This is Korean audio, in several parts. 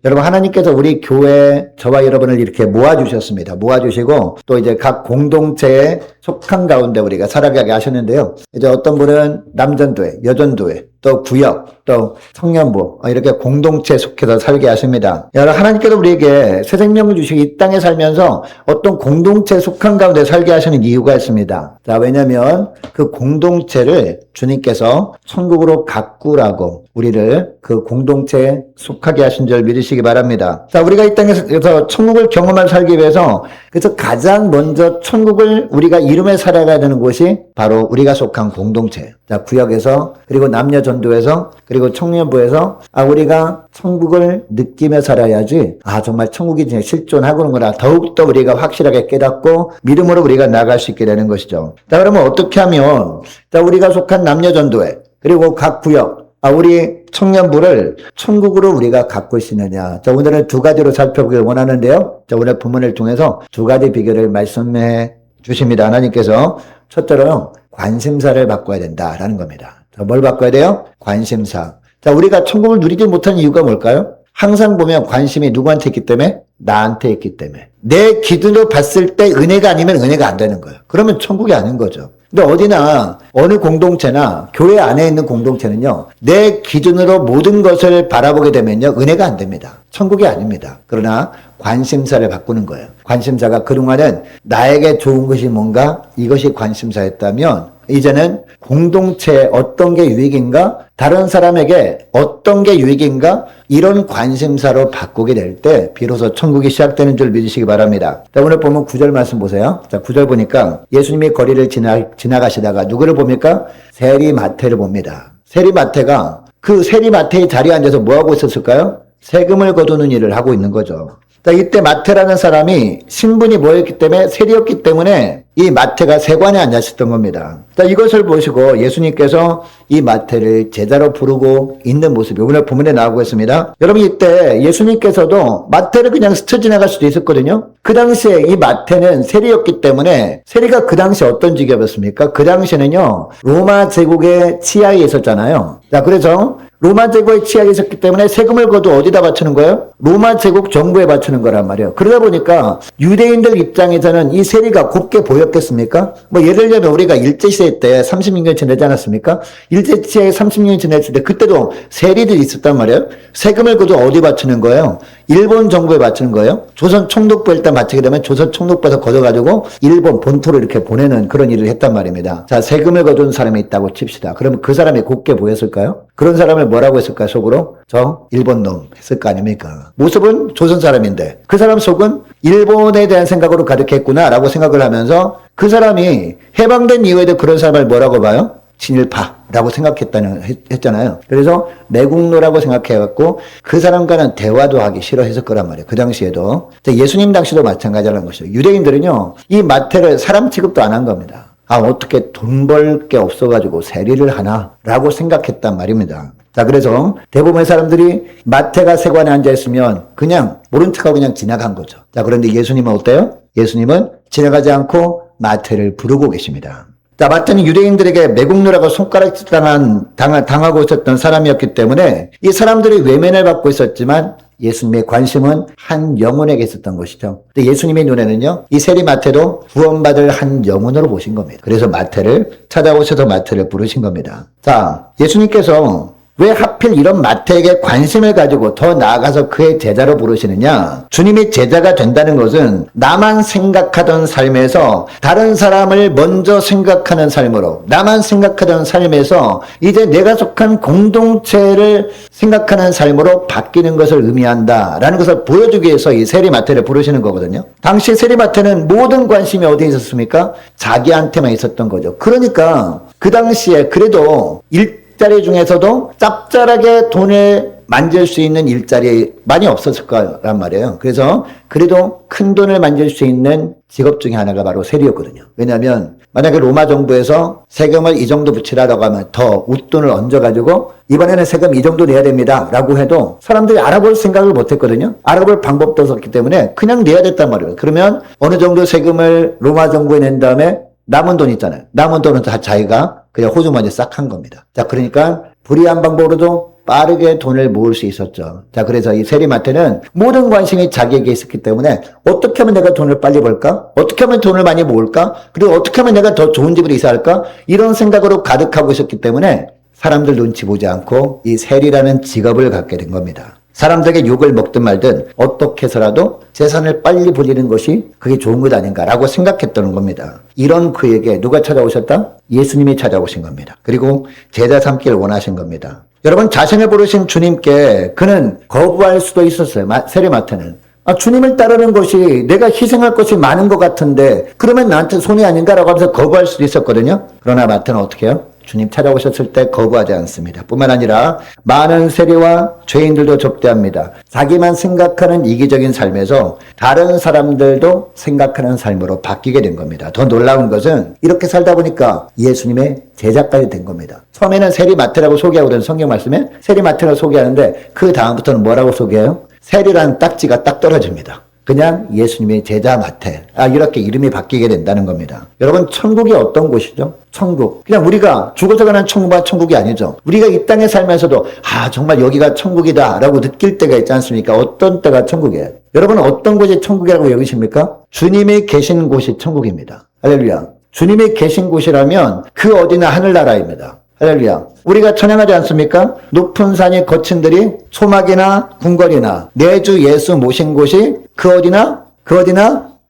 여러분, 하나님께서 우리 교회 저와 여러분을 이렇게 모아주셨습니다. 모아주시고 또 이제 각 공동체에 속한 가운데 우리가 살아가게 하셨는데요. 이제 어떤 분은 남전도회, 여전도회, 또 구역, 또 청년부 이렇게 공동체에 속해서 살게 하십니다. 여러분, 하나님께서 우리에게 새 생명을 주시고 이 땅에 살면서 어떤 공동체에 속한 가운데 살게 하시는 이유가 있습니다. 자, 왜냐하면 그 공동체를 주님께서 천국으로 가꾸라고 우리를 그 공동체에 속하게 하신 줄 믿으시기 바랍니다. 자, 우리가 이 땅에서 천국을 경험하며 살기 위해서 그래서 가장 먼저 천국을 우리가 이루며 살아가야 되는 곳이 바로 우리가 속한 공동체. 자, 구역에서 그리고 남녀 전도에서 그리고 청년부에서 우리가 천국을 느끼며 살아야지 정말 천국이 실존하고는구나 더욱더 우리가 확실하게 깨닫고 믿음으로 우리가 나갈 수 있게 되는 것이죠. 자, 그러면 어떻게 하면 우리가 속한 남녀 전도회 그리고 각 구역 우리 청년부를 천국으로 우리가 가꿀 수 있느냐. 자, 오늘은 두 가지로 살펴보길 원하는데요. 자, 오늘 본문을 통해서 두 가지 비결을 말씀해 주십니다. 하나님께서 첫째로 관심사를 바꿔야 된다라는 겁니다. 자, 뭘 바꿔야 돼요? 관심사. 자, 우리가 천국을 누리지 못하는 이유가 뭘까요? 항상 보면 관심이 누구한테 있기 때문에? 나한테 있기 때문에. 내 기준으로 봤을 때 은혜가 아니면 은혜가 안 되는 거예요. 그러면 천국이 아닌 거죠. 근데 어디나 어느 공동체나 교회 안에 있는 공동체는요, 내 기준으로 모든 것을 바라보게 되면요, 은혜가 안 됩니다. 천국이 아닙니다. 그러나 관심사를 바꾸는 거예요. 관심사가 그동안은 나에게 좋은 것이 뭔가 이것이 관심사였다면 이제는 공동체에 어떤 게 유익인가, 다른 사람에게 어떤 게 유익인가, 이런 관심사로 바꾸게 될 때 비로소 천국이 시작되는 줄 믿으시기 바랍니다. 자, 오늘 보면 9절 말씀 보세요. 자, 9절 보니까 예수님이 거리를 지나가시다가 누구를 봅니까? 세리마태를 봅니다. 세리마태가 그 세리마태의 자리에 앉아서 뭐하고 있었을까요? 세금을 거두는 일을 하고 있는 거죠. 자, 이때 마태라는 사람이 신분이 뭐였기 때문에 세리였기 때문에 이 마태가 세관에 앉았었던 겁니다. 자, 이것을 보시고 예수님께서 이 마태를 제자로 부르고 있는 모습이 오늘 본문에 나오고 있습니다. 여러분, 이때 예수님께서도 마태를 그냥 스쳐 지나갈 수도 있었거든요. 그 당시에 이 마태는 세리였기 때문에 세리가 그 당시에 어떤 직업이었습니까? 그 당시에는요, 로마 제국의 치하에 있었잖아요. 자, 그래서 로마 제국의 치하에 있었기 때문에 세금을 거두 어디다 바치는 거예요? 로마 제국 정부에 바치는 거란 말이에요. 그러다 보니까 유대인들 입장에서는 이 세리가 곱게 보였겠습니까? 뭐 예를 들면 우리가 일제시대 때 30년 지내지 않았습니까? 일제시대에 30년 지냈을 때 그때도 세리들이 있었단 말이에요. 세금을 거두 어디 바치는 거예요? 일본 정부에 바치는 거예요. 조선 총독부에 일단 바치게 되면 조선 총독부에서 걷어가지고 일본 본토로 이렇게 보내는 그런 일을 했단 말입니다. 자, 세금을 거둔 사람이 있다고 칩시다. 그러면 그 사람이 곱게 보였을까요? 그런 사람을 뭐라고 했을까요? 속으로? 저 일본 놈 했을 거 아닙니까? 모습은 조선 사람인데 그 사람 속은 일본에 대한 생각으로 가득했구나라고 생각을 하면서 그 사람이 해방된 이후에도 그런 사람을 뭐라고 봐요? 친일파라고 했잖아요. 그래서 매국노라고 생각해갖고 그 사람과는 대화도 하기 싫어했을 거란 말이에요. 그 당시에도. 예수님 당시도 마찬가지라는 것이죠. 유대인들은요, 이 마태를 사람 취급도 안 한 겁니다. 어떻게 돈 벌 게 없어가지고 세리를 하나라고 생각했단 말입니다. 자, 그래서 대부분의 사람들이 마태가 세관에 앉아있으면 그냥 모른 척하고 그냥 지나간 거죠. 자, 그런데 예수님은 어때요? 예수님은 지나가지 않고 마태를 부르고 계십니다. 자, 마태는 유대인들에게 매국노라고 손가락 당하고 있었던 사람이었기 때문에 이 사람들이 외면을 받고 있었지만 예수님의 관심은 한 영혼에게 있었던 것이죠. 근데 예수님의 눈에는요, 이 세리 마태도 구원받을 한 영혼으로 보신 겁니다. 그래서 마태를 찾아오셔서 마태를 부르신 겁니다. 자, 예수님께서 왜 하필 이런 마태에게 관심을 가지고 더 나아가서 그의 제자로 부르시느냐? 주님이 제자가 된다는 것은 나만 생각하던 삶에서 다른 사람을 먼저 생각하는 삶으로, 나만 생각하던 삶에서 이제 내가 속한 공동체를 생각하는 삶으로 바뀌는 것을 의미한다라는 것을 보여주기 위해서 이 세리마태를 부르시는 거거든요. 당시 세리마태는 모든 관심이 어디에 있었습니까? 자기한테만 있었던 거죠. 그러니까 그 당시에 그래도 일자리 중에서도 짭짤하게 돈을 만질 수 있는 일자리 많이 없었을 거란 말이에요. 그래서 그래도 큰 돈을 만질 수 있는 직업 중에 하나가 바로 세리였거든요. 왜냐하면 만약에 로마 정부에서 세금을 이 정도 붙이라고 하면 더 웃돈을 얹어가지고 이번에는 세금 이 정도 내야 됩니다 라고 해도 사람들이 알아볼 생각을 못했거든요. 알아볼 방법도 없었기 때문에 그냥 내야 됐단 말이에요. 그러면 어느 정도 세금을 로마 정부에 낸 다음에 남은 돈 있잖아요. 남은 돈은 다 자기가 그냥 호주머니에 싹 한 겁니다. 자, 그러니까 불이한 방법으로도 빠르게 돈을 모을 수 있었죠. 자, 그래서 이 세리마태는 모든 관심이 자기에게 있었기 때문에 어떻게 하면 내가 돈을 빨리 벌까? 어떻게 하면 돈을 많이 모을까? 그리고 어떻게 하면 내가 더 좋은 집으로 이사할까? 이런 생각으로 가득하고 있었기 때문에 사람들 눈치 보지 않고 이 세리라는 직업을 갖게 된 겁니다. 사람들에게 욕을 먹든 말든 어떻게 해서라도 재산을 빨리 벌리는 것이 그게 좋은 것 아닌가라고 생각했던 겁니다. 이런 그에게 누가 찾아오셨다? 예수님이 찾아오신 겁니다. 그리고 제자 삼기를 원하신 겁니다. 여러분, 자신을 부르신 주님께 그는 거부할 수도 있었어요. 세리마태는. 주님을 따르는 것이 내가 희생할 것이 많은 것 같은데 그러면 나한테 손이 아닌가라고 하면서 거부할 수도 있었거든요. 그러나 마태는 어떻게 해요? 주님 찾아오셨을 때 거부하지 않습니다. 뿐만 아니라 많은 세리와 죄인들도 접대합니다. 자기만 생각하는 이기적인 삶에서 다른 사람들도 생각하는 삶으로 바뀌게 된 겁니다. 더 놀라운 것은 이렇게 살다 보니까 예수님의 제자까지 된 겁니다. 처음에는 세리마태라고 소개하고 있는 성경 말씀에 세리마태라고 소개하는데 그 다음부터는 뭐라고 소개해요? 세리라는 딱지가 딱 떨어집니다. 그냥 예수님의 제자 마태. 이렇게 이름이 바뀌게 된다는 겁니다. 여러분, 천국이 어떤 곳이죠? 천국. 그냥 우리가 죽어서 가는 천국만 천국이 아니죠. 우리가 이 땅에 살면서도 정말 여기가 천국이다 라고 느낄 때가 있지 않습니까? 어떤 때가 천국이에요? 여러분, 어떤 곳이 천국이라고 여기십니까? 주님이 계신 곳이 천국입니다. 할렐루야. 주님이 계신 곳이라면 그 어디나 하늘나라입니다. 할렐루야. 우리가 찬양하지 않습니까? 높은 산이 거친 들이 소막이나 궁궐이나 내주 예수 모신 곳이 그 어디나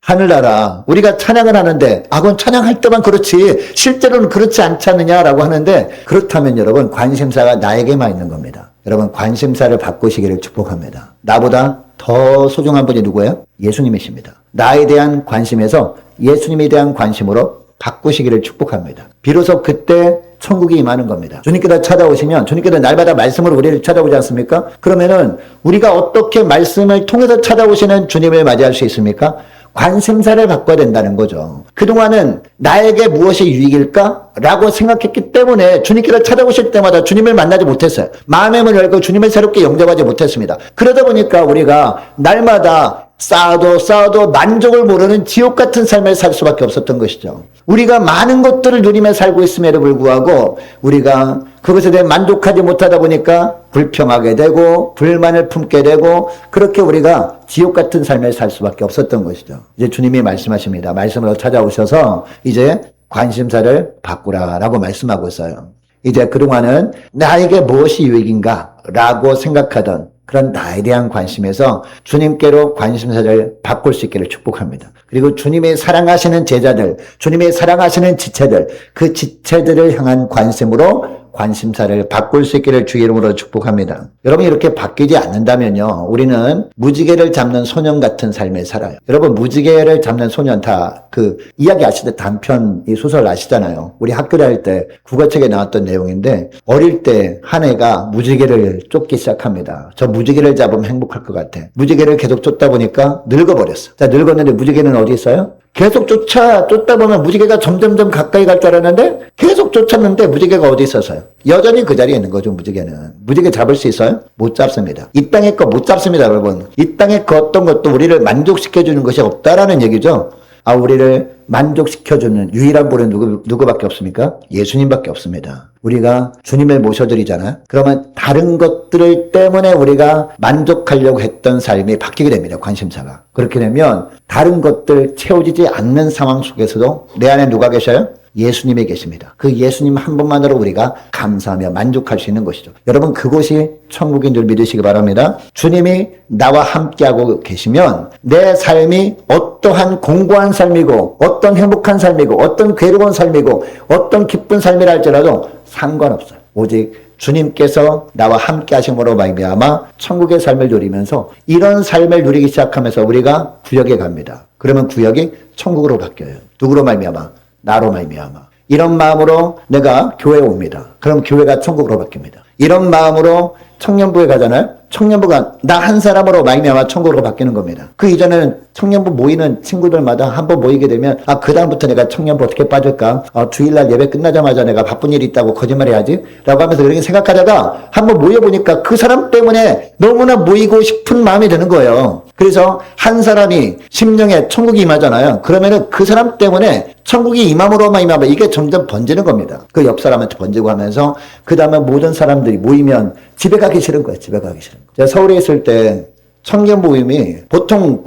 하늘나라. 우리가 찬양을 하는데 그건 찬양할 때만 그렇지 실제로는 그렇지 않지 않느냐라고 하는데, 그렇다면 여러분, 관심사가 나에게만 있는 겁니다. 여러분, 관심사를 바꾸시기를 축복합니다. 나보다 더 소중한 분이 누구예요? 예수님이십니다. 나에 대한 관심에서 예수님에 대한 관심으로 바꾸시기를 축복합니다. 비로소 그때 천국이 임하는 겁니다. 주님께서 찾아오시면, 주님께서 날마다 말씀으로 우리를 찾아오지 않습니까? 그러면은 우리가 어떻게 말씀을 통해서 찾아오시는 주님을 맞이할 수 있습니까? 관심사를 바꿔야 된다는 거죠. 그동안은 나에게 무엇이 유익일까? 라고 생각했기 때문에 주님께서 찾아오실 때마다 주님을 만나지 못했어요. 마음의 문을 열고 주님을 새롭게 영접하지 못했습니다. 그러다 보니까 우리가 날마다 쌓아도 만족을 모르는 지옥 같은 삶을 살 수밖에 없었던 것이죠. 우리가 많은 것들을 누리며 살고 있음에도 불구하고 우리가 그것에 대해 만족하지 못하다 보니까 불평하게 되고 불만을 품게 되고, 그렇게 우리가 지옥 같은 삶을 살 수밖에 없었던 것이죠. 이제 주님이 말씀하십니다. 말씀으로 찾아오셔서 이제 관심사를 바꾸라라고 말씀하고 있어요. 이제 그동안은 나에게 무엇이 유익인가 라고 생각하던 그런 나에 대한 관심에서 주님께로 관심사를 바꿀 수 있기를 축복합니다. 그리고 주님의 사랑하시는 제자들, 주님의 사랑하시는 지체들, 그 지체들을 향한 관심으로 관심사를 바꿀 수 있기를 주의 이름으로 축복합니다. 여러분, 이렇게 바뀌지 않는다면요, 우리는 무지개를 잡는 소년 같은 삶을 살아요. 여러분, 무지개를 잡는 소년 다 그 이야기 아시죠? 단편 이 소설 아시잖아요. 우리 학교 다닐 때 국어책에 나왔던 내용인데, 어릴 때 한 애가 무지개를 쫓기 시작합니다. 저 무지개를 잡으면 행복할 것 같아. 무지개를 계속 쫓다 보니까 늙어버렸어. 자, 늙었는데 무지개는 어디 있어요? 계속 쫓다 보면 무지개가 점점점 가까이 갈 줄 알았는데 계속 쫓았는데 무지개가 어디 있었어요? 여전히 그 자리에 있는 거죠, 무지개는. 무지개 잡을 수 있어요? 못 잡습니다. 이 땅의 거 못 잡습니다, 여러분. 이 땅의 그 어떤 것도 우리를 만족시켜주는 것이 없다라는 얘기죠. 우리를 만족시켜주는 유일한 분은 누구밖에 없습니까? 예수님밖에 없습니다. 우리가 주님을 모셔드리잖아요. 그러면 다른 것들 때문에 우리가 만족하려고 했던 삶이 바뀌게 됩니다. 관심사가. 그렇게 되면 다른 것들 채워지지 않는 상황 속에서도 내 안에 누가 계셔요? 예수님이 계십니다. 그 예수님 한 분만으로 우리가 감사하며 만족할 수 있는 것이죠. 여러분, 그곳이 천국인 줄 믿으시기 바랍니다. 주님이 나와 함께하고 계시면 내 삶이 어떠한 공고한 삶이고 어떤 행복한 삶이고 어떤 괴로운 삶이고 어떤 기쁜 삶이라 할지라도 상관없어요. 오직 주님께서 나와 함께 하심으로 말미암아 천국의 삶을 누리면서 이런 삶을 누리기 시작하면서 우리가 구역에 갑니다. 그러면 구역이 천국으로 바뀌어요. 누구로 말미암아? 나로 말미암아. 이런 마음으로 내가 교회에 옵니다. 그럼 교회가 천국으로 바뀝니다. 이런 마음으로 청년부에 가잖아요. 청년부가 나 한 사람으로 말미암아 천국으로 바뀌는 겁니다. 그 이전에는 청년부 모이는 친구들마다 한번 모이게 되면 그 다음부터 내가 청년부 어떻게 빠질까? 주일날 예배 끝나자마자 내가 바쁜 일이 있다고 거짓말해야지? 라고 하면서 그렇게 생각하다가 한번 모여보니까 그 사람 때문에 너무나 모이고 싶은 마음이 드는 거예요. 그래서 한 사람이 심령에 천국이 임하잖아요. 그러면은 그 사람 때문에 천국이 임함으로만 임하면 이게 점점 번지는 겁니다. 그 옆 사람한테 번지고 하면서 그 다음에 모든 사람들이 모이면 집에 가기 싫은 거예요. 집에 가기 싫은 거예요. 제가 서울에 있을 때 청년 모임이 보통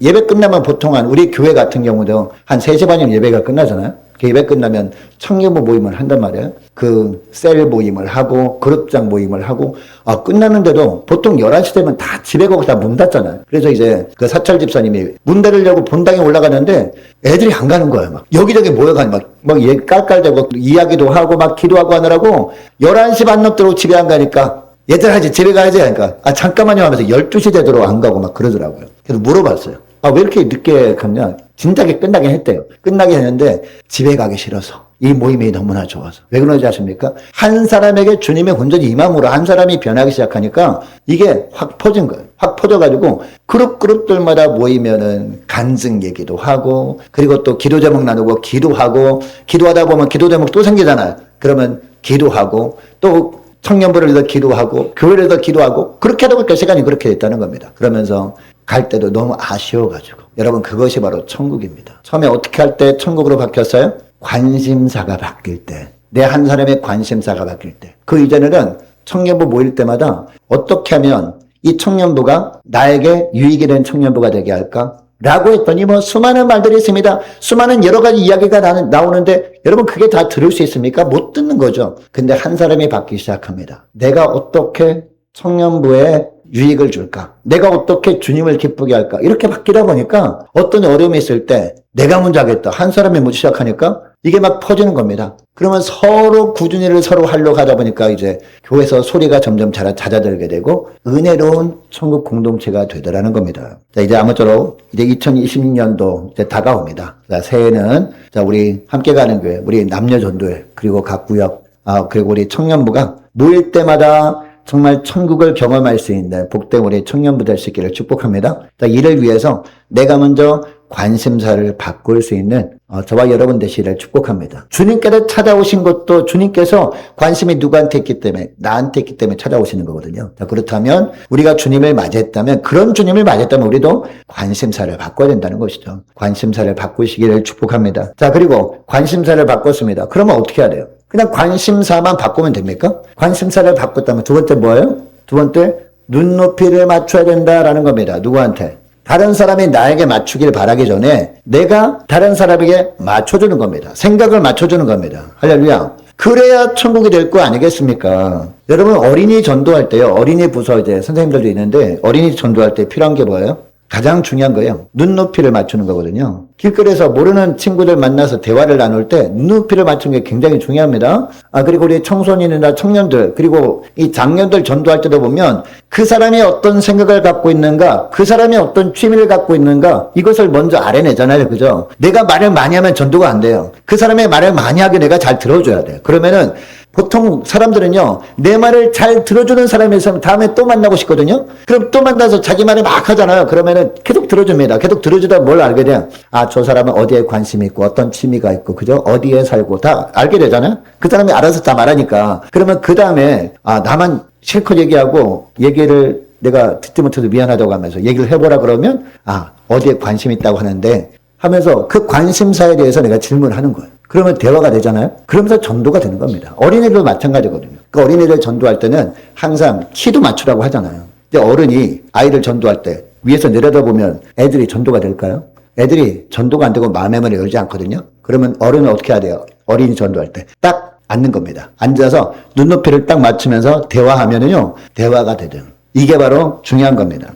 예배 끝나면 보통 우리 교회 같은 경우도 한 3시 반이면 예배가 끝나잖아요. 그 예배 끝나면 청년부 모임을 한단 말이에요. 그 셀 모임을 하고 그룹장 모임을 하고 끝나는데도 보통 11시 되면 다 집에 가고 다 문 닫잖아요. 그래서 이제 그 사찰 집사님이 문 닫으려고 본당에 올라가는데 애들이 안 가는 거예요. 막 여기저기 모여가니 막 깔깔대고 이야기도 하고 막 기도하고 하느라고 11시 반 넘도록 집에 안 가니까 얘들아 이제 집에 가야지 하니까 잠깐만요 하면서 12시 되도록 안 가고 막 그러더라고요. 그래서 물어봤어요. 왜 이렇게 늦게 갔냐? 진작에 끝나긴 했대요. 끝나긴 했는데 집에 가기 싫어서. 이 모임이 너무나 좋아서. 왜 그러지 아십니까? 한 사람에게 주님의 온전히 임함으로 한 사람이 변하기 시작하니까 이게 확 퍼진 거예요. 확 퍼져가지고 그룹들마다 모이면은 간증 얘기도 하고 그리고 또 기도 제목 나누고 기도하고 기도하다 보면 기도 제목 또 생기잖아요. 그러면 기도하고 또 청년부를 더 기도하고 교회를 더 기도하고 그렇게 하다 보니까 시간이 그렇게 됐다는 겁니다. 그러면서 갈 때도 너무 아쉬워가지고 여러분 그것이 바로 천국입니다. 처음에 어떻게 할 때 천국으로 바뀌었어요? 관심사가 바뀔 때, 내 한 사람의 관심사가 바뀔 때. 그 이전에는 청년부 모일 때마다 어떻게 하면 이 청년부가 나에게 유익이 된 청년부가 되게 할까? 라고 했더니 수많은 말들이 있습니다. 수많은 여러 가지 이야기가 나오는데 여러분 그게 다 들을 수 있습니까? 못 듣는 거죠. 근데 한 사람이 바뀌기 시작합니다. 내가 어떻게 청년부에 유익을 줄까? 내가 어떻게 주님을 기쁘게 할까? 이렇게 바뀌다 보니까 어떤 어려움이 있을 때 내가 먼저 하겠다. 한 사람이 먼저 시작하니까 이게 막 퍼지는 겁니다. 그러면 서로 꾸준히 일을 서로 하려고 하다 보니까 이제 교회에서 소리가 점점 잦아들게 되고 은혜로운 천국 공동체가 되더라는 겁니다. 자, 이제 아무쪼록 이제 2026년도 이제 다가옵니다. 자, 새해는 자, 우리 함께 가는 교회, 우리 남녀 전도회, 그리고 각 구역, 그리고 우리 청년부가 모일 때마다 정말 천국을 경험할 수 있는 복된 우리 청년부 될 수 있기를 축복합니다. 이를 위해서 내가 먼저 관심사를 바꿀 수 있는 저와 여러분 되시기를 축복합니다. 주님께서 찾아오신 것도 주님께서 관심이 누구한테 있기 때문에 나한테 있기 때문에 찾아오시는 거거든요. 자, 그렇다면 우리가 주님을 맞이했다면 그런 주님을 맞이했다면 우리도 관심사를 바꿔야 된다는 것이죠. 관심사를 바꾸시기를 축복합니다. 자, 그리고 관심사를 바꿨습니다. 그러면 어떻게 해야 돼요? 그냥 관심사만 바꾸면 됩니까? 관심사를 바꿨다면 두 번째 뭐예요? 두 번째 눈높이를 맞춰야 된다라는 겁니다. 누구한테? 다른 사람이 나에게 맞추길 바라기 전에 내가 다른 사람에게 맞춰주는 겁니다. 생각을 맞춰주는 겁니다. 할렐루야. 그래야 천국이 될 거 아니겠습니까? 여러분 어린이 전도할 때요. 어린이 부서 이제 선생님들도 있는데 어린이 전도할 때 필요한 게 뭐예요? 가장 중요한 거예요. 눈높이를 맞추는 거거든요. 길거리에서 모르는 친구들 만나서 대화를 나눌 때 눈높이를 맞추는 게 굉장히 중요합니다. 그리고 우리 청소년이나 청년들, 그리고 이 장년들 전도할 때도 보면 그 사람이 어떤 생각을 갖고 있는가, 그 사람이 어떤 취미를 갖고 있는가, 이것을 먼저 알아내잖아요. 그죠? 내가 말을 많이 하면 전도가 안 돼요. 그 사람의 말을 많이 하게 내가 잘 들어줘야 돼요. 그러면은 보통 사람들은요, 내 말을 잘 들어주는 사람이 있으면 다음에 또 만나고 싶거든요? 그럼 또 만나서 자기 말을 막 하잖아요. 그러면은 계속 들어줍니다. 계속 들어주다 뭘 알게 돼요? 저 사람은 어디에 관심이 있고, 어떤 취미가 있고, 그죠? 어디에 살고, 다 알게 되잖아요? 그 사람이 알아서 다 말하니까. 그러면 그 다음에, 나만 실컷 얘기하고, 얘기를 내가 듣지 못해서 미안하다고 하면서 얘기를 해보라 그러면, 어디에 관심이 있다고 하는데, 하면서 그 관심사에 대해서 내가 질문을 하는 거예요. 그러면 대화가 되잖아요. 그러면서 전도가 되는 겁니다. 어린이들도 마찬가지거든요. 그 어린이들 전도할 때는 항상 키도 맞추라고 하잖아요. 근데 어른이 아이를 전도할 때 위에서 내려다보면 애들이 전도가 될까요? 애들이 전도가 안 되고 마음의 문을 열지 않거든요. 그러면 어른은 어떻게 해야 돼요? 어린이 전도할 때 딱 앉는 겁니다. 앉아서 눈높이를 딱 맞추면서 대화하면은요, 대화가 되죠. 이게 바로 중요한 겁니다.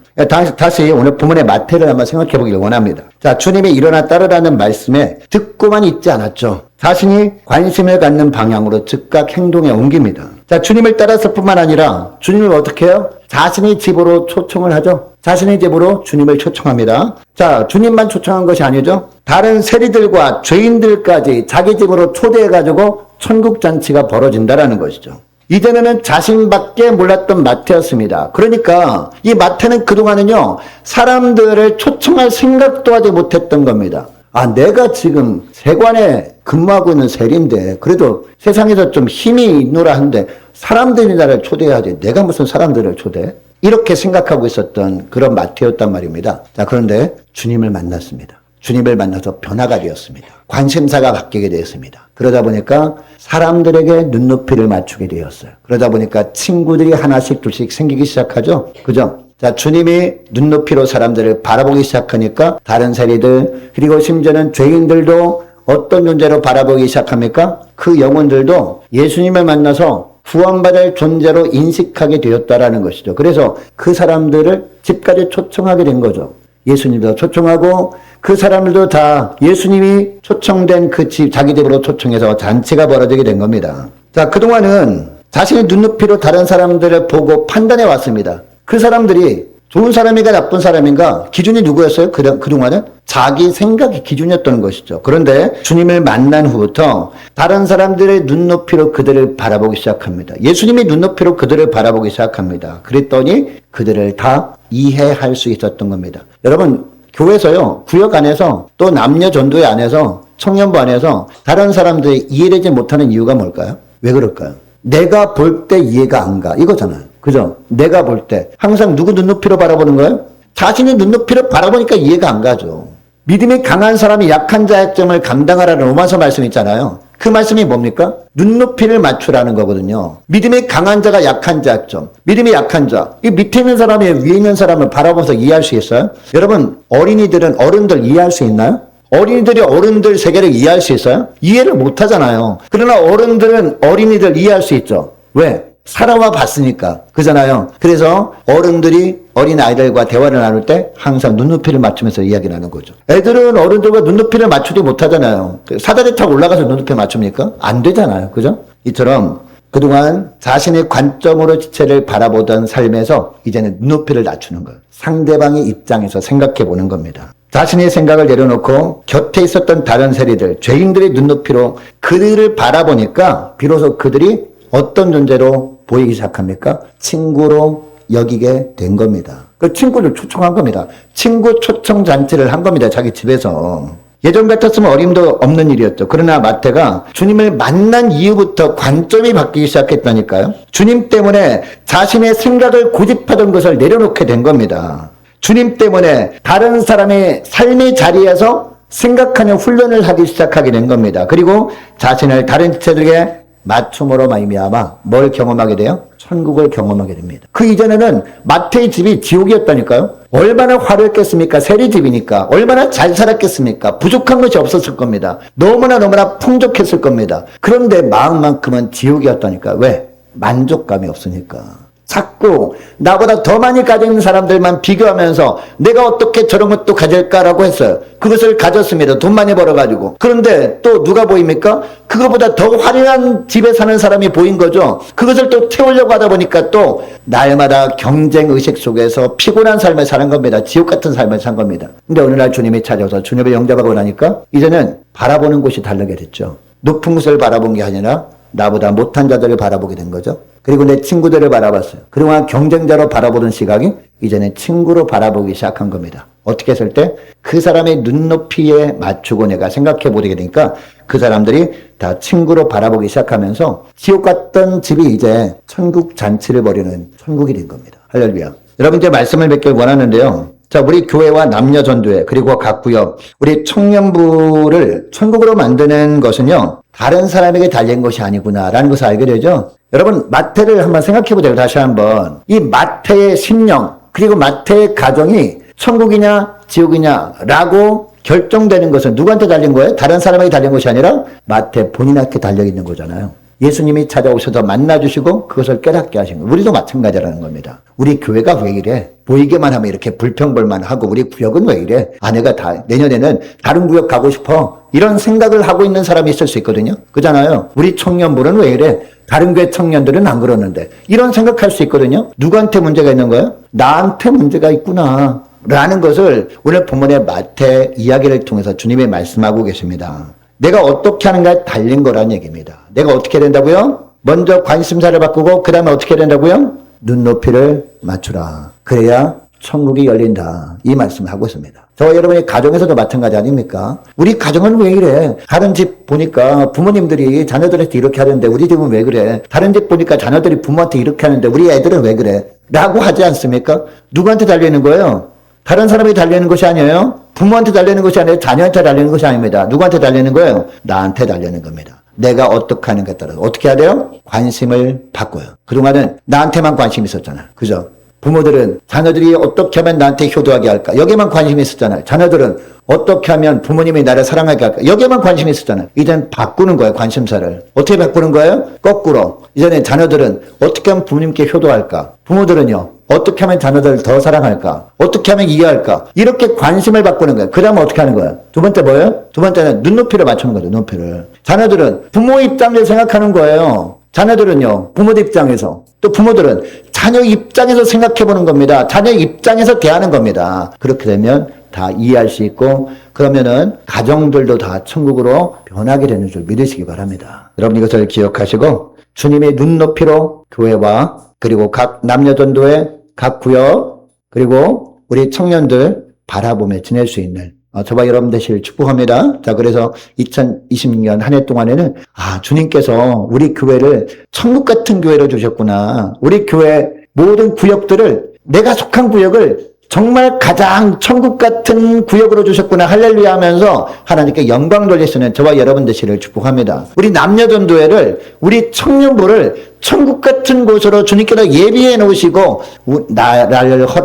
다시 오늘 본문의 마태를 한번 생각해 보길 원합니다. 자, 주님이 일어나 따르라는 말씀에 듣고만 있지 않았죠. 자신이 관심을 갖는 방향으로 즉각 행동에 옮깁니다. 자, 주님을 따랐을 뿐만 아니라 주님을 어떻게 해요? 자신의 집으로 초청을 하죠. 자신의 집으로 주님을 초청합니다. 자, 주님만 초청한 것이 아니죠. 다른 세리들과 죄인들까지 자기 집으로 초대해가지고 천국잔치가 벌어진다라는 것이죠. 이전에는 자신밖에 몰랐던 마태였습니다. 그러니까 이 마태는 그동안은요, 사람들을 초청할 생각도 하지 못했던 겁니다. 아, 내가 지금 세관에 근무하고 있는 세리인데 그래도 세상에서 좀 힘이 있노라 하는데 사람들이 나를 초대해야지 내가 무슨 사람들을 초대해? 이렇게 생각하고 있었던 그런 마태였단 말입니다. 자, 그런데 주님을 만났습니다. 주님을 만나서 변화가 되었습니다. 관심사가 바뀌게 되었습니다. 그러다 보니까 사람들에게 눈높이를 맞추게 되었어요. 그러다 보니까 친구들이 하나씩 둘씩 생기기 시작하죠. 그죠? 자, 주님이 눈높이로 사람들을 바라보기 시작하니까 다른 세리들 그리고 심지어는 죄인들도 어떤 존재로 바라보기 시작합니까? 그 영혼들도 예수님을 만나서 구원받을 존재로 인식하게 되었다라는 것이죠. 그래서 그 사람들을 집까지 초청하게 된 거죠. 예수님도 초청하고 그 사람들도 다 예수님이 초청된 그 집, 자기 집으로 초청해서 잔치가 벌어지게 된 겁니다. 자, 그동안은 자신의 눈높이로 다른 사람들을 보고 판단해 왔습니다. 그 사람들이 좋은 사람인가 나쁜 사람인가 기준이 누구였어요? 그동안은 자기 생각이 기준이었던 것이죠. 그런데 주님을 만난 후부터 다른 사람들의 눈높이로 그들을 바라보기 시작합니다. 예수님이 눈높이로 그들을 바라보기 시작합니다. 그랬더니 그들을 다 이해할 수 있었던 겁니다. 여러분, 교회에서요, 구역 안에서 또 남녀 전도회 안에서 청년부 안에서 다른 사람들이 이해되지 못하는 이유가 뭘까요? 왜 그럴까요? 내가 볼 때 이해가 안 가. 이거잖아요. 그죠? 내가 볼 때 항상 누구 눈높이로 바라보는 거예요? 자신의 눈높이로 바라보니까 이해가 안 가죠. 믿음이 강한 사람이 약한 자의 약점을 감당하라는 로마서 말씀 있잖아요. 그 말씀이 뭡니까? 눈높이를 맞추라는 거거든요. 믿음이 강한 자가 약한 자 약점. 믿음이 약한 자. 이 밑에 있는 사람이 위에 있는 사람을 바라보면서 이해할 수 있어요? 여러분, 어린이들은 어른들 이해할 수 있나요? 어린이들이 어른들 세계를 이해할 수 있어요? 이해를 못 하잖아요. 그러나 어른들은 어린이들 이해할 수 있죠. 왜? 살아와 봤으니까. 그잖아요. 그래서 어른들이 어린 아이들과 대화를 나눌 때 항상 눈높이를 맞추면서 이야기를 하는 거죠. 애들은 어른들과 눈높이를 맞추지 못하잖아요. 사다리 타고 올라가서 눈높이 맞춥니까? 안 되잖아요. 그죠? 이처럼 그동안 자신의 관점으로 지체를 바라보던 삶에서 이제는 눈높이를 낮추는 거예요. 상대방의 입장에서 생각해 보는 겁니다. 자신의 생각을 내려놓고 곁에 있었던 다른 세리들, 죄인들의 눈높이로 그들을 바라보니까 비로소 그들이 어떤 존재로 보이기 시작합니까? 친구로 여기게 된 겁니다. 그 친구를 초청한 겁니다. 친구 초청 잔치를 한 겁니다. 자기 집에서. 예전 같았으면 어림도 없는 일이었죠. 그러나 마태가 주님을 만난 이후부터 관점이 바뀌기 시작했다니까요. 주님 때문에 자신의 생각을 고집하던 것을 내려놓게 된 겁니다. 주님 때문에 다른 사람의 삶의 자리에서 생각하는 훈련을 하기 시작하게 된 겁니다. 그리고 자신을 다른 지체들에게 맞춤으로 말미암아 뭘 경험하게 돼요? 천국을 경험하게 됩니다. 그 이전에는 마태의 집이 지옥이었다니까요. 얼마나 화려했겠습니까? 세리집이니까. 얼마나 잘 살았겠습니까? 부족한 것이 없었을 겁니다. 너무나 풍족했을 겁니다. 그런데 마음만큼은 지옥이었다니까. 왜? 만족감이 없으니까. 자꾸 나보다 더 많이 가진 사람들만 비교하면서 내가 어떻게 저런 것도 가질까라고 했어요. 그것을 가졌습니다. 돈 많이 벌어가지고. 그런데 또 누가 보입니까? 그거보다 더 화려한 집에 사는 사람이 보인 거죠. 그것을 또 채우려고 하다 보니까 또 날마다 경쟁의식 속에서 피곤한 삶을 사는 겁니다. 지옥 같은 삶을 산 겁니다. 근데 어느 날 주님이 찾아와서 주님을 영접하고 나니까 이제는 바라보는 곳이 다르게 됐죠. 높은 곳을 바라본 게 아니라 나보다 못한 자들을 바라보게 된 거죠. 그리고 내 친구들을 바라봤어요. 그동안 경쟁자로 바라보던 시각이 이제는 친구로 바라보기 시작한 겁니다. 어떻게 했을 때 그 사람의 눈높이에 맞추고 내가 생각해 보게 되니까 그 사람들이 다 친구로 바라보기 시작하면서 지옥 같던 집이 이제 천국 잔치를 벌이는 천국이 된 겁니다. 할렐루야. 여러분께 말씀을 뵙길 원하는데요. 자, 우리 교회와 남녀 전도회 그리고 각 구역, 우리 청년부를 천국으로 만드는 것은요, 다른 사람에게 달린 것이 아니구나라는 것을 알게 되죠. 여러분, 마태를 한번 생각해 보자고요. 다시 한번. 이 마태의 심령, 그리고 마태의 가정이 천국이냐 지옥이냐라고 결정되는 것은 누구한테 달린 거예요? 다른 사람에게 달린 것이 아니라 마태 본인한테 달려있는 거잖아요. 예수님이 찾아오셔서 만나주시고 그것을 깨닫게 하신 거예요. 우리도 마찬가지라는 겁니다. 우리 교회가 왜 이래? 보이기만 하면 이렇게 불평불만 하고 우리 구역은 왜 이래? 내가 내년에는 다른 구역 가고 싶어. 이런 생각을 하고 있는 사람이 있을 수 있거든요. 그잖아요. 우리 청년부는 왜 이래? 다른 교회 청년들은 안 그러는데. 이런 생각할 수 있거든요. 누구한테 문제가 있는 거예요? 나한테 문제가 있구나. 라는 것을 오늘 본문의 마태 이야기를 통해서 주님이 말씀하고 계십니다. 내가 어떻게 하는가에 달린 거란 얘기입니다. 내가 어떻게 된다고요? 먼저 관심사를 바꾸고 그 다음에 어떻게 해야 된다고요? 눈높이를 맞추라. 그래야 천국이 열린다. 이 말씀을 하고 있습니다. 저와 여러분의 가정에서도 마찬가지 아닙니까? 우리 가정은 왜 이래? 다른 집 보니까 부모님들이 자녀들한테 이렇게 하는데 우리 집은 왜 그래? 다른 집 보니까 자녀들이 부모한테 이렇게 하는데 우리 애들은 왜 그래? 라고 하지 않습니까? 누구한테 달리는 거예요? 다른 사람이 달리는 것이 아니에요? 부모한테 달리는 것이 아니에요? 자녀한테 달리는 것이 아닙니다. 누구한테 달리는 거예요? 나한테 달리는 겁니다. 내가 어떻게 하는가에 따라서 어떻게 해야 돼요? 관심을 바꿔요. 그동안은 나한테만 관심이 있었잖아. 그죠? 부모들은 자녀들이 어떻게 하면 나한테 효도하게 할까? 여기에만 관심이 있었잖아요. 자녀들은 어떻게 하면 부모님이 나를 사랑하게 할까? 여기에만 관심이 있었잖아요. 이제는 바꾸는 거예요. 관심사를. 어떻게 바꾸는 거예요? 거꾸로. 이제는 자녀들은 어떻게 하면 부모님께 효도할까? 부모들은요. 어떻게 하면 자녀들을 더 사랑할까? 어떻게 하면 이해할까? 이렇게 관심을 바꾸는 거예요. 그 다음에 어떻게 하는 거예요? 두 번째 뭐예요? 두 번째는 눈높이를 맞추는 거죠. 눈높이를. 자녀들은 부모 입장에서 생각하는 거예요. 자녀들은요. 부모들 입장에서. 또 부모들은 자녀 입장에서 생각해 보는 겁니다. 자녀 입장에서 대하는 겁니다. 그렇게 되면 다 이해할 수 있고 그러면은 가정들도 다 천국으로 변하게 되는 줄 믿으시기 바랍니다. 여러분 이것을 기억하시고 주님의 눈높이로 교회와 그리고 각 남녀전도회, 각 구역 그리고 우리 청년들 바라보며 지낼 수 있는 저와 여러분 되시길 축복합니다. 자, 그래서 2026년 한 해 동안에는 주님께서 우리 교회를 천국 같은 교회로 주셨구나. 우리 교회 모든 구역들을 내가 속한 구역을 정말 가장 천국 같은 구역으로 주셨구나. 할렐루야 하면서 하나님께 영광 돌릴 수 있는 저와 여러분 되시기를 축복합니다. 우리 남녀전도회를 우리 청년부를 천국 같은 곳으로 주님께서 예비해 놓으시고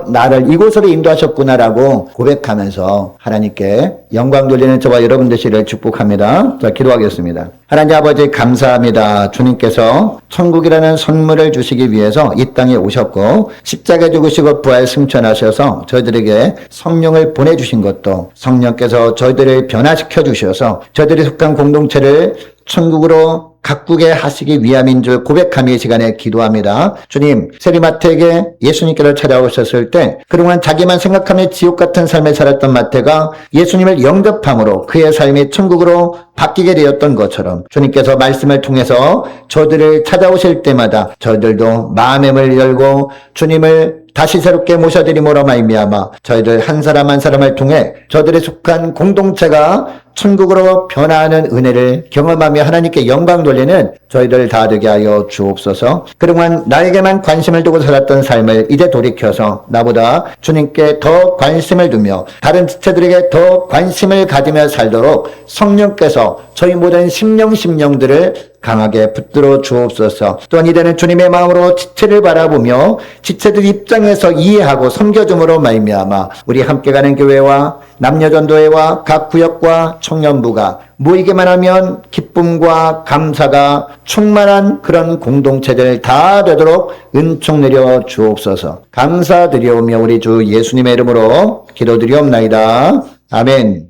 나를 이곳으로 인도하셨구나라고 고백하면서 하나님께 영광 돌리는 저와 여러분 되시기를 축복합니다. 자, 기도하겠습니다. 하나님 아버지 감사합니다. 주님께서 천국이라는 선물을 주시기 위해서 이 땅에 오셨고 십자가에 죽으시고 부활 승천하셔서 저희들에게 성령을 보내주신 것도 성령께서 저희들을 변화시켜 주셔서 저희들이 속한 공동체를 천국으로 가꾸게 하시기 위함인 줄 고백하며 이 시간에 기도합니다. 주님, 세리마태에게 예수님께로 찾아오셨을 때 그동안 자기만 생각하며 지옥 같은 삶을 살았던 마태가 예수님을 영접함으로 그의 삶이 천국으로 바뀌게 되었던 것처럼 주님께서 말씀을 통해서 저들을 찾아오실 때마다 저희들도 마음의 문을 열고 주님을 다시 새롭게 모셔드림으로 말미암아 저희들 한 사람 한 사람을 통해 저들에 속한 공동체가 천국으로 변화하는 은혜를 경험하며 하나님께 영광 돌리는 저희들 다 되게 하여 주옵소서. 그동안 나에게만 관심을 두고 살았던 삶을 이제 돌이켜서 나보다 주님께 더 관심을 두며 다른 지체들에게 더 관심을 가지며 살도록 성령께서 저희 모든 심령들을 강하게 붙들어 주옵소서. 또한 이제는 주님의 마음으로 지체를 바라보며 지체들 입장에서 이해하고 섬겨줌으로 말미암아 우리 함께 가는 교회와 남녀전도회와 각 구역과 청년부가 모이기만 하면 기쁨과 감사가 충만한 그런 공동체들 다 되도록 은총 내려 주옵소서. 감사드리오며 우리 주 예수님의 이름으로 기도드리옵나이다. 아멘.